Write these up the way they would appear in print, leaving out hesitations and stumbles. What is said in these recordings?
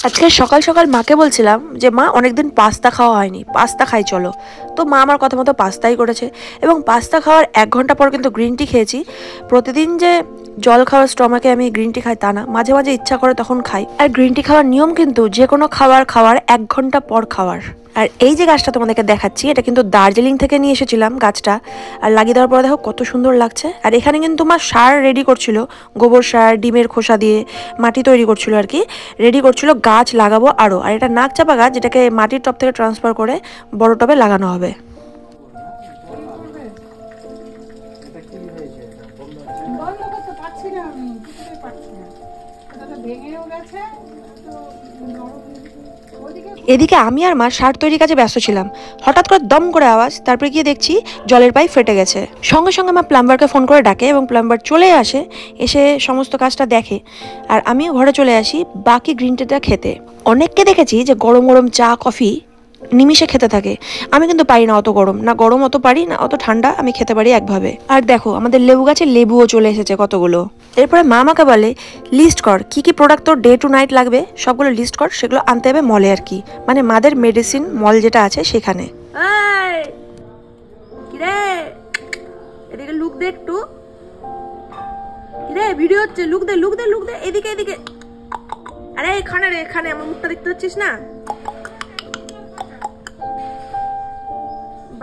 আজকে সকাল সকাল মাকে বলছিলাম যে মা অনেকদিন পাস্তা খাওয়া হয়নি, পাস্তা খাই চলো। তো মা আমার কথা মতো পাস্তাই করেছে এবং পাস্তা খাওয়ার 1 ঘন্টা পর কিন্তু গ্রিন টি খেয়েছি। প্রতিদিন যে জল খাওয়ার স্টমাকে আমি গ্রিন টি খাই তা না, মাঝে মাঝে ইচ্ছা করে তখন খাই। আর গ্রিন টি খাওয়ার নিয়ম কিন্তু যে কোনো খাওয়ার 1 ঘন্টা পর খাওয়ার। আর এই যে গাছটা তোমাদেরকে দেখাচ্ছি, এটা কিন্তু দার্জিলিং থেকে নিয়ে এসেছিলাম গাছটা। আর লাগিয়ে দেওয়ার পরে দেখো কত সুন্দর লাগছে। আর এখানে কিন্তু মা সার রেডি করছিল, গোবর সার, ডিমের খোসা দিয়ে মাটি তৈরি করছিল আর কি, রেডি করছিল গাছ লাগাবো আরও। আর এটা নাক চাপা গাছ, যেটাকে মাটির টব থেকে ট্রান্সফার করে বড় টবে লাগানো হবে। এদিকে আমি আর মা সার তৈরি কাজে ব্যস্ত ছিলাম। হঠাৎ করে দম করে আওয়াজ, তারপরে গিয়ে দেখছি জলের পাইপ ফেটে গেছে। সঙ্গে সঙ্গে মা প্লাম্বারকে ফোন করে ডাকে এবং প্লাম্বার চলে আসে, এসে সমস্ত কাজটা দেখে। আর আমিও ঘরে চলে আসি বাকি গ্রিন টিটা খেতে। অনেককে দেখেছি যে গরম গরম চা কফি নিমিষে খেতে থাকে, আমি কিন্তু পারি না অত গরম, না গরম অত পারি না অত ঠান্ডা, আমি খেতে পারি একভাবে। আর দেখো আমাদের লেবু গাছে লেবুও চলে এসেছে কতগুলো। এরপরে মা আমাকে বলে লিস্ট কর কি কি প্রোডাক্ট তোর ডে টু নাইট লাগবে, সবগুলো লিস্ট কর, সেগুলো আনতে হবে মলে আর কি, মানে মাদের মেডিসিন মল যেটা আছে সেখানে। এদিকে লুক দে একটু, রে ভিডিও হচ্ছে, লুক দে লুক দে লুক দে, এদিকে এদিকে, আরে এখানে রে, এখানে আমার মুখটা দেখতে পাচ্ছিস না?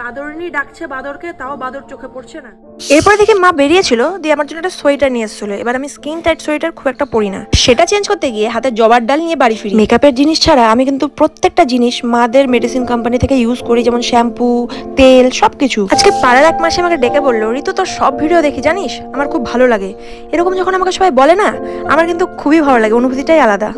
বাদরনি ডাকছে বাদরকে, তাও বাদর চোখে পড়ছে না। এরপরে দেখি মা বেরিয়েছিল, দিয়ে আমার জন্য একটা সোয়েটার নিয়ে এসেছিল। এবার আমি স্কিন টাইট সোয়েটার খুব একটা পরি না, সেটা চেঞ্জ করতে গিয়ে হাতে জবার ডাল নিয়ে বাড়ি ফিরি। মেকআপের জিনিস ছাড়া আমি কিন্তু প্রত্যেকটা জিনিস মাদের মেডিসিন কোম্পানি থেকে ইউজ করি, যেমন শ্যাম্পু, তেল, সবকিছু। আজকে পাড়ার এক মাসে আমাকে ডেকে বললো, ঋতু তোর সব ভিডিও দেখি জানিস, আমার খুব ভালো লাগে। এরকম যখন আমাকে সবাই বলে না, আমার কিন্তু খুবই ভালো লাগে, অনুভূতিটাই আলাদা।